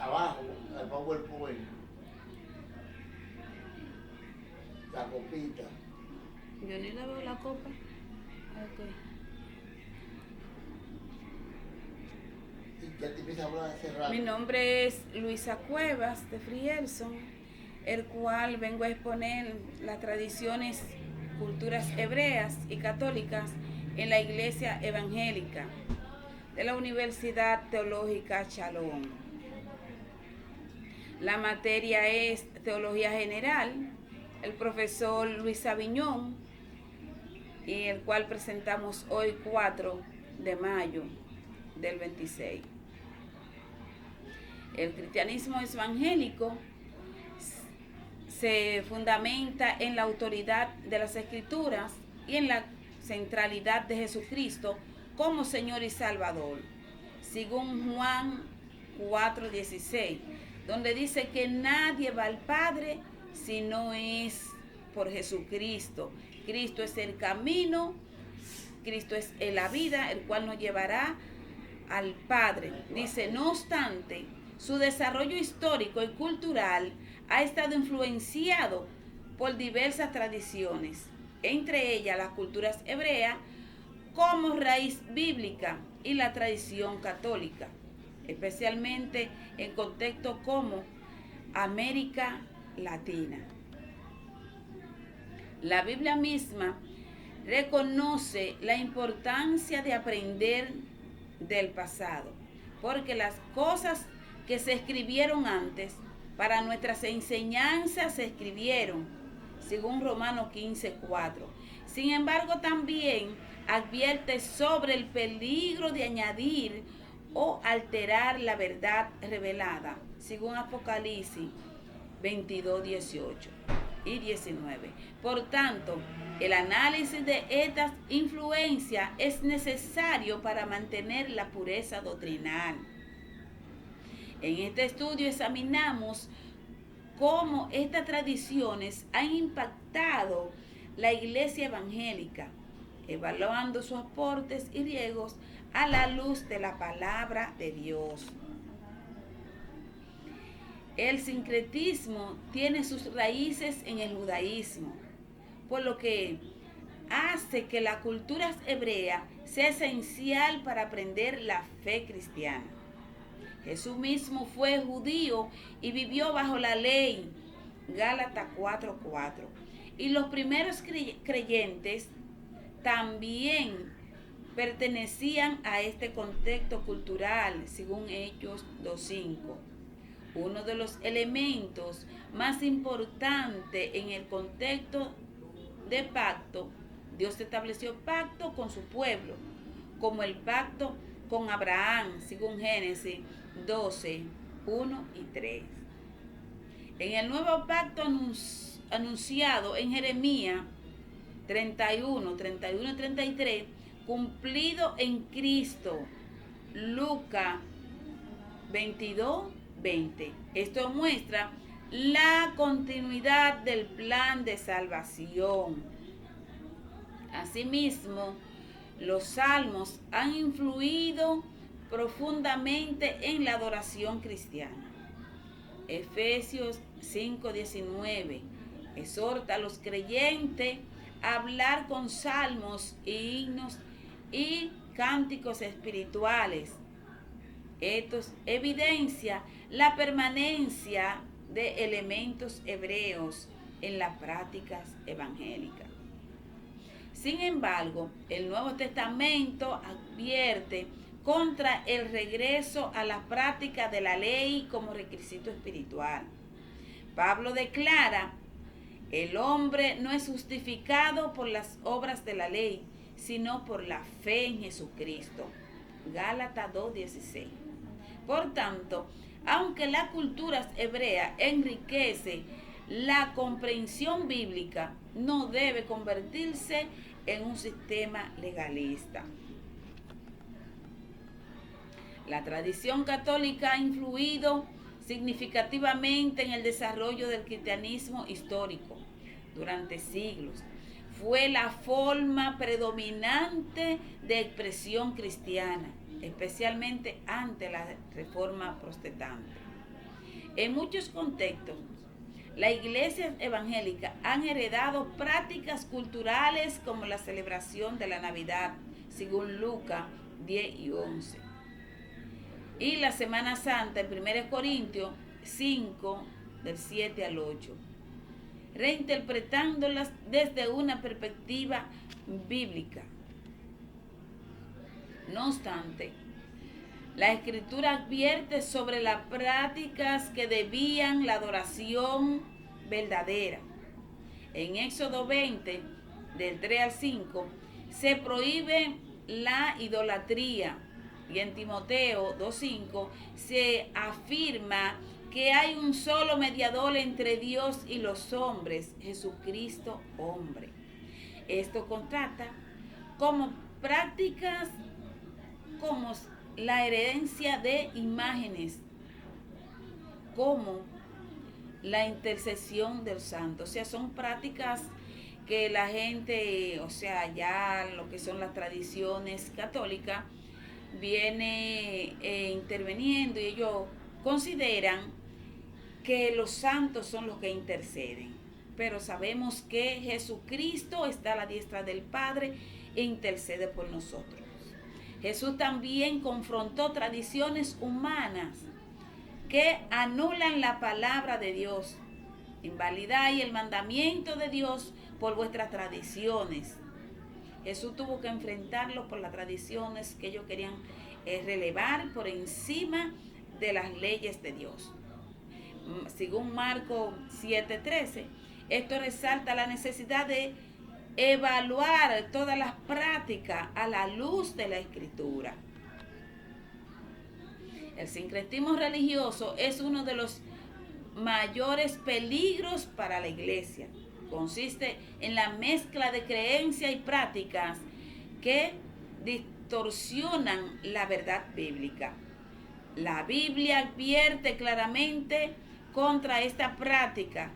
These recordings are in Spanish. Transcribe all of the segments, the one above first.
abajo, al PowerPoint, la copita. Yo ni le veo la copa. Ok. Y ya te empieza a hablar hace rato. Mi nombre es Luisa Cuevas de Frierson, el cual vengo a exponer las tradiciones, culturas hebreas y católicas en la Iglesia Evangélica de la Universidad Teológica Shalom. La materia es Teología General, el profesor Luis Aviñón, y el cual presentamos hoy 4 de mayo del 26. El cristianismo evangélico se fundamenta en la autoridad de las Escrituras y en la centralidad de Jesucristo como Señor y Salvador, según Juan 4:16, donde dice que nadie va al Padre si no es por Jesucristo. Cristo es el camino, Cristo es la vida, el cual nos llevará al Padre. Dice, no obstante, su desarrollo histórico y cultural ha estado influenciado por diversas tradiciones, entre ellas las culturas hebreas como raíz bíblica y la tradición católica, especialmente en contextos como América Latina. La Biblia misma reconoce la importancia de aprender del pasado, porque las cosas que se escribieron antes para nuestras enseñanzas se escribieron, según Romanos 15:4. Sin embargo, también advierte sobre el peligro de añadir o alterar la verdad revelada, según Apocalipsis 22:18 y 19. Por tanto, el análisis de estas influencias es necesario para mantener la pureza doctrinal. En este estudio examinamos cómo estas tradiciones han impactado la iglesia evangélica, evaluando sus aportes y riesgos a la luz de la palabra de Dios. El sincretismo tiene sus raíces en el judaísmo, por lo que hace que la cultura hebrea sea esencial para aprender la fe cristiana. Jesús mismo fue judío y vivió bajo la ley, Gálatas 4:4. Y los primeros creyentes también pertenecían a este contexto cultural, según Hechos 2:5. Uno de los elementos más importantes en el contexto de pacto, Dios estableció pacto con su pueblo, como el pacto con Abraham, según Génesis 12:1 y 3. En el nuevo pacto anunciado en Jeremías 31 y 33, cumplido en Cristo, Lucas 22:20. Esto muestra la continuidad del plan de salvación. Asimismo, los salmos han influido profundamente en la adoración cristiana. Efesios 5:19 exhorta a los creyentes a hablar con salmos, himnos y cánticos espirituales. Esto evidencia la permanencia de elementos hebreos en las prácticas evangélicas. Sin embargo, el Nuevo Testamento advierte contra el regreso a la práctica de la ley como requisito espiritual. Pablo declara, el hombre no es justificado por las obras de la ley, sino por la fe en Jesucristo. Gálatas 2:16. Por tanto, aunque la cultura hebrea enriquece la comprensión bíblica, no debe convertirse en un sistema legalista. La tradición católica ha influido significativamente en el desarrollo del cristianismo histórico durante siglos. Fue la forma predominante de expresión cristiana. especialmente ante la Reforma Protestante. En muchos contextos, las iglesias evangélicas han heredado prácticas culturales como la celebración de la Navidad, según Lucas 10 y 11. Y la Semana Santa en 1 Corintios 5, del 7 al 8, reinterpretándolas desde una perspectiva bíblica. No obstante, la Escritura advierte sobre las prácticas que desvían la adoración verdadera. En Éxodo 20, del 3 al 5, se prohíbe la idolatría. Y en Timoteo 2:5 se afirma que hay un solo mediador entre Dios y los hombres, Jesucristo hombre. Esto contrasta como prácticas como la herencia de imágenes, como la intercesión del santo. O sea, son prácticas que la gente, o sea, ya lo que son las tradiciones católicas, viene interviniendo, y ellos consideran que los santos son los que interceden. Pero sabemos que Jesucristo está a la diestra del Padre e intercede por nosotros. Jesús también confrontó tradiciones humanas que anulan la palabra de Dios. Invalidáis el mandamiento de Dios por vuestras tradiciones. Jesús tuvo que enfrentarlo por las tradiciones que ellos querían relevar por encima de las leyes de Dios. Según Marcos 7:13, esto resalta la necesidad de evaluar todas las prácticas a la luz de la Escritura. El sincretismo religioso es uno de los mayores peligros para la iglesia. Consiste en la mezcla de creencias y prácticas que distorsionan la verdad bíblica. La Biblia advierte claramente contra esta práctica.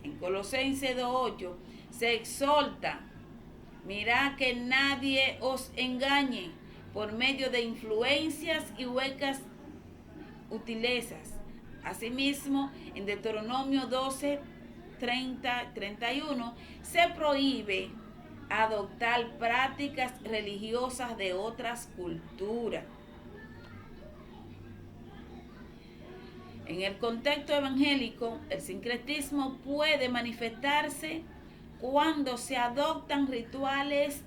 En Colosenses 2:8 se exhorta: mirad que nadie os engañe por medio de influencias y huecas utilezas. Asimismo, en Deuteronomio 12:30-31 se prohíbe adoptar prácticas religiosas de otras culturas. En el contexto evangélico, el sincretismo puede manifestarse cuando se adoptan rituales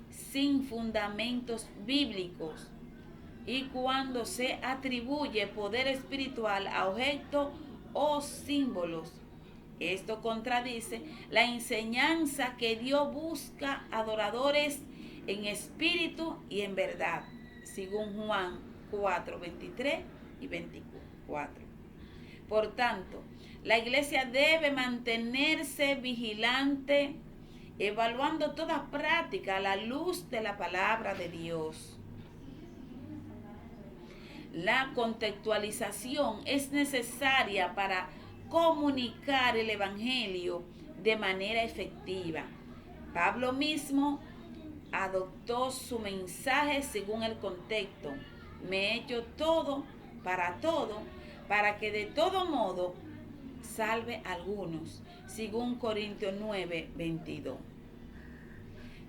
sin fundamentos bíblicos y cuando se atribuye poder espiritual a objetos o símbolos. Esto contradice la enseñanza que Dios busca adoradores en espíritu y en verdad, según Juan 4:23 y 24. Por tanto, la iglesia debe mantenerse vigilante, evaluando toda práctica a la luz de la palabra de Dios. La contextualización es necesaria para comunicar el evangelio de manera efectiva. Pablo mismo adoptó su mensaje según el contexto. Me he hecho todo, para que de todo modo salve a algunos, según Corintios 9:22.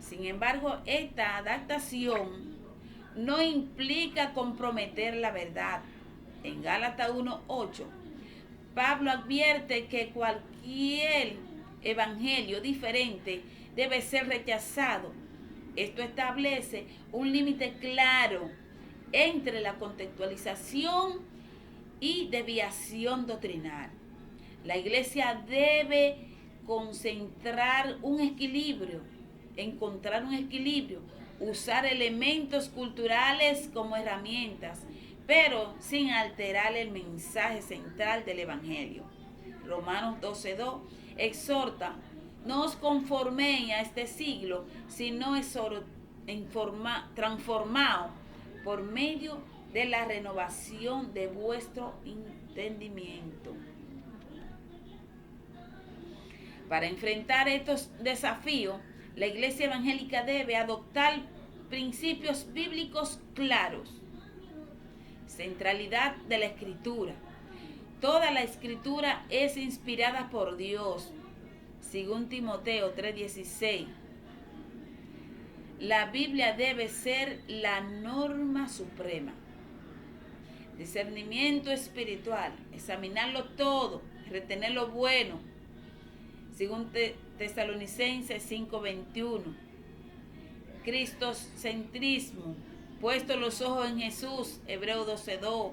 Sin embargo, esta adaptación no implica comprometer la verdad. En Gálatas 1:8, Pablo advierte que cualquier evangelio diferente debe ser rechazado. Esto establece un límite claro entre la contextualización y desviación doctrinal. La iglesia debe encontrar un equilibrio, usar elementos culturales como herramientas, pero sin alterar el mensaje central del evangelio. Romanos 12:2 exhorta: no os conforméis a este siglo, sino transformaos por medio de la renovación de vuestro entendimiento. Para enfrentar estos desafíos, la iglesia evangélica debe adoptar principios bíblicos claros, Centralidad de la Escritura. Toda la Escritura es inspirada por Dios. Según Timoteo 3:16. La Biblia debe ser la norma suprema. Discernimiento espiritual, examinarlo todo, retener lo bueno. Según Tesalonicenses 5:21. Cristocentrismo, puesto los ojos en Jesús, Hebreos 12:2.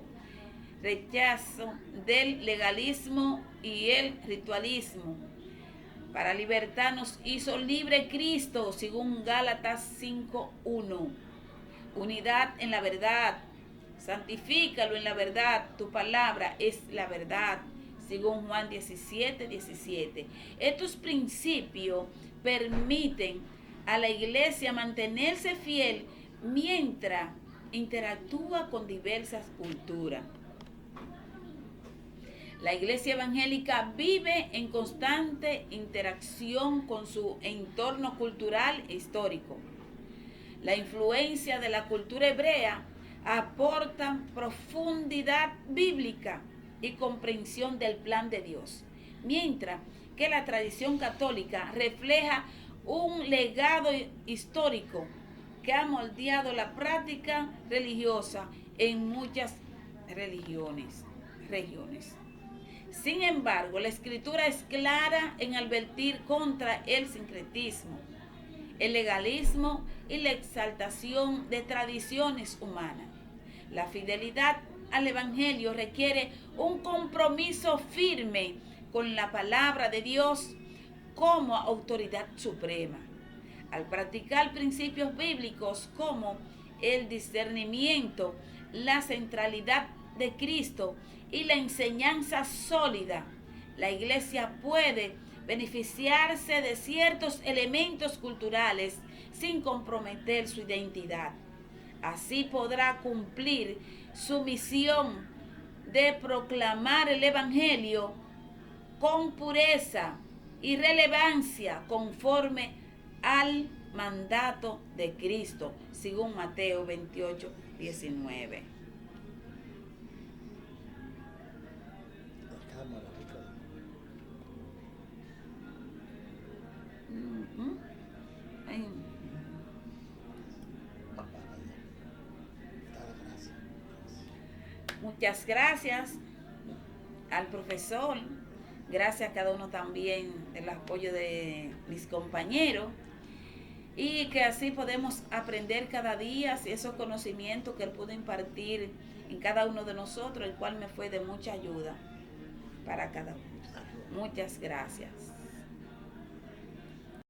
Rechazo del legalismo y el ritualismo. Para libertarnos hizo libre Cristo, según Gálatas 5:1. Unidad en la verdad. Santifícalo en la verdad. Tu palabra es la verdad, según Juan 17:17. Estos principios permiten a la iglesia mantenerse fiel mientras interactúa con diversas culturas. La iglesia evangélica vive en constante interacción con su entorno cultural e histórico. La influencia de la cultura hebrea aporta profundidad bíblica y comprensión del plan de Dios, mientras que la tradición católica refleja un legado histórico que ha moldeado la práctica religiosa en muchas regiones. Sin embargo, la Escritura es clara en advertir contra el sincretismo, el legalismo y la exaltación de tradiciones humanas. La fidelidad al Evangelio requiere un compromiso firme con la palabra de Dios como autoridad suprema. Al practicar principios bíblicos como el discernimiento, la centralidad de Cristo y la enseñanza sólida, la iglesia puede beneficiarse de ciertos elementos culturales sin comprometer su identidad. Así podrá cumplir su misión de proclamar el Evangelio con pureza y relevancia conforme al mandato de Cristo, según Mateo 28:19. Muchas gracias al profesor, gracias a cada uno también del apoyo de mis compañeros, y que así podemos aprender cada día esos conocimientos que él pudo impartir en cada uno de nosotros, el cual me fue de mucha ayuda para cada uno. Muchas gracias.